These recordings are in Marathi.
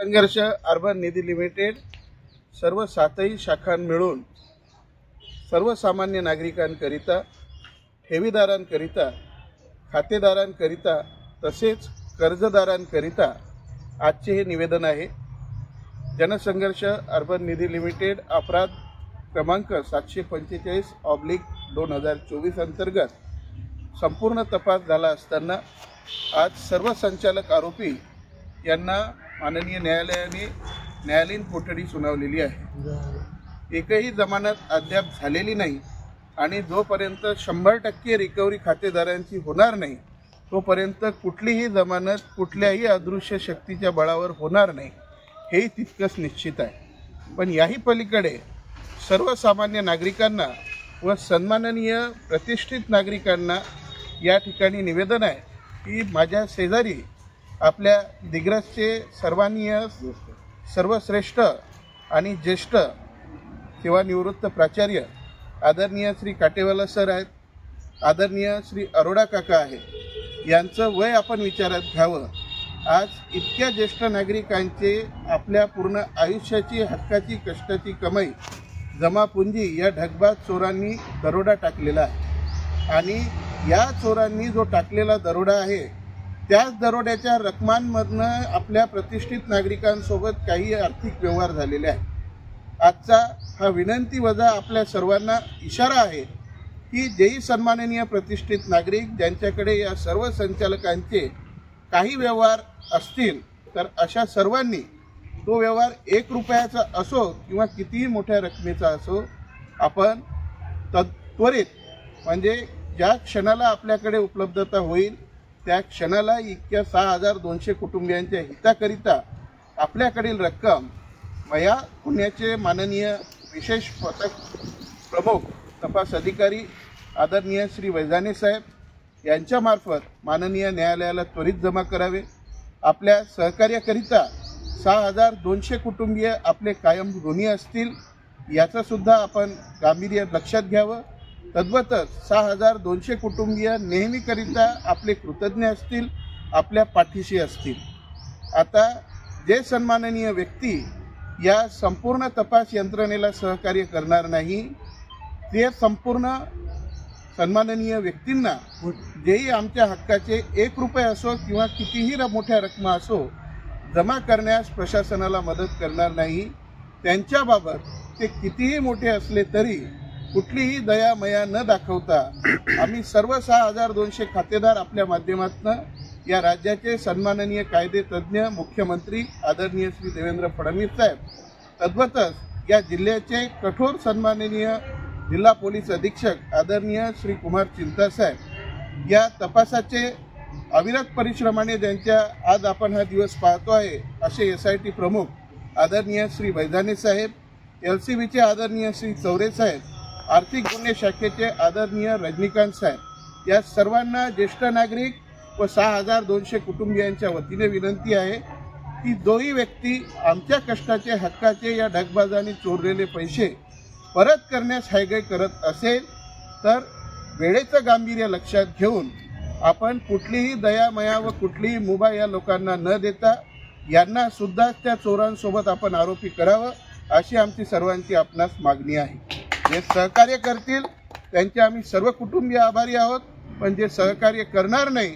जनसंघर्ष अर्बन निधी लिमिटेड सर्व 7ही शाखा मिळून सर्वसामान्य नागरिकांकरिता, ठेवीदारांकरिता, खातेदारांकरिता तसेच कर्जदारांकरिता आजचे हे निवेदन आहे। जनसंघर्ष अर्बन निधी लिमिटेड अपराध क्रमांक 745/2024 अंतर्गत संपूर्ण तपास झाला असताना आज सर्व संचालक आरोपी यांना माननीय न्यायालयाने न्यायालयीन कोठडी सुनावलेली आहे। एकही जमानत अद्याप झालेली नाही आणि जोपर्यंत 100% रिकव्हरी खातेदारांची होणार नाही तोपर्यंत कुठलीही जमानत कुठल्याही अदृश्य शक्तीच्या बळावर होणार नाही, हेही तितकंच निश्चित आहे। पण याही पलीकडे सर्वसामान्य नागरिकांना व सन्माननीय प्रतिष्ठित नागरिकांना या ठिकाणी निवेदन आहे की माझ्या शेजारी आपल्या दिग्रसचे सर्वांनीय सर्वश्रेष्ठ आणि ज्येष्ठ सेवानिवृत्त प्राचार्य आदरणीय श्री काटेवाला सर आहेत, आदरणीय श्री अरोडा काका आहेत। यांचं वय आपण विचारात घ्यावं। आज इतक्या ज्येष्ठ नागरिकांचे आपल्या पूर्ण आयुष्याची हक्काची कष्टाची कमाई जमापुंजी या ढगबाज चोरांनी दरोडा टाकलेला आहे आणि या चोरांनी जो टाकलेला दरोडा आहे त्याच दरोड्याच्या रकमांमधनं आपल्या प्रतिष्ठित नागरिकांसोबत काही आर्थिक व्यवहार झालेले आहेत। आजचा हा विनंती वजा आपल्या सर्वांना इशारा आहे की जेही सन्माननीय प्रतिष्ठित नागरिक ज्यांच्याकडे या सर्व संचालकांचे काही व्यवहार असतील तर अशा सर्वांनी तो व्यवहार 1 रुपयाचा असो किंवा कितीही मोठ्या रकमेचा असो आपण त्वरित म्हणजे ज्या क्षणाला आपल्याकडे उपलब्धता होईल त्या क्षणाला इतक्या 6200 कुटुंबियांच्या हिताकरिता आपल्याकडील रक्कम या पुण्याचे माननीय विशेष पथक प्रमुख तपास अधिकारी आदरणीय श्री वैजाने साहेब यांच्यामार्फत माननीय न्यायालयाला त्वरित जमा करावे। आपल्या सहकार्याकरिता 6200 कुटुंबीय आपले कायम ऋणी असतील याचं सुद्धा आपण गांभीर्य लक्षात घ्यावं। तद्वतच 6200 कुटुंबीय नेहमीकरिता आपले कृतज्ञ असतील, आपल्या पाठीशी असतील। आता जे सन्माननीय व्यक्ती या संपूर्ण तपास यंत्रणेला सहकार्य करणार नाही ते संपूर्ण सन्माननीय व्यक्तींना जेही आमच्या हक्काचे 1 रुपये असो किंवा कितीही मोठ्या रकमा असो जमा करण्यास प्रशासनाला मदत करणार नाही, त्यांच्याबाबत ते कितीही मोठे असले तरी कुठलीही दयामया न दाखवता आम्ही सर्व 6200 खातेदार आपल्या माध्यमातून या राज्याचे सन्माननीय कायदे तज्ज्ञ मुख्यमंत्री आदरणीय श्री देवेंद्र फडणवीस साहेब, तद्वतच या जिल्ह्याचे कठोर सन्माननीय जिल्हा पोलीस अधीक्षक आदरणीय श्री कुमार चिंता साहेब या तपासाचे अविरत परिश्रमाने ज्यांच्या आज आपण हा दिवस पाहतो आहे असे SIT प्रमुख आदरणीय श्री वैजाने साहेब, LCBचे आदरणीय श्री चौरे साहेब, आर्थिक गुन्हे शाखेचे आदरणीय रजनीकांत साहेब, या सर्वांना ज्येष्ठ नागरिक व 6200 कुटुंबियांच्या वतीने विनंती आहे की जोही व्यक्ती आमच्या कष्टाचे हक्काचे या ढगबाजांनी चोरलेले पैसे परत करण्यास हायगय करत असेल तर वेळेचं गांभीर्य लक्षात घेऊन आपण कुठलीही दयामया व कुठलीही मुभा या लोकांना न देता यांना सुद्धा त्या चोरांसोबत आपण आरोपी करावं अशी आमची सर्वांची आपणास मागणी आहे। जे सहकार्य करतील त्यांचे आम्ही सर्व कुटुंबीय आभारी आहोत, पण जे सहकार्य करणार नाही,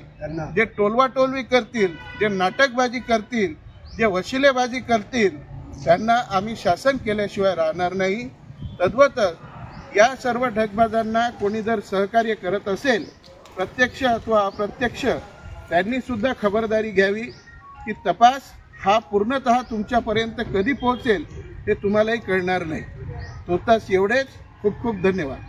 जे टोलवाटोलवी करतील, जे नाटकबाजी करतील, जे वशिलेबाजी करतील त्यांना आम्ही शासन केल्याशिवाय राहणार नाही। तद्वतच या सर्व ढगबाजांना कोणी जर सहकार्य करत असेल प्रत्यक्ष अथवा अप्रत्यक्ष त्यांनी सुद्धा खबरदारी घ्यावी की तपास हा पूर्णतः तुमच्यापर्यंत कधी पोहोचेल हे तुम्हालाही कळणार नाही। तोतास एवढेच, खूप खूप धन्यवाद।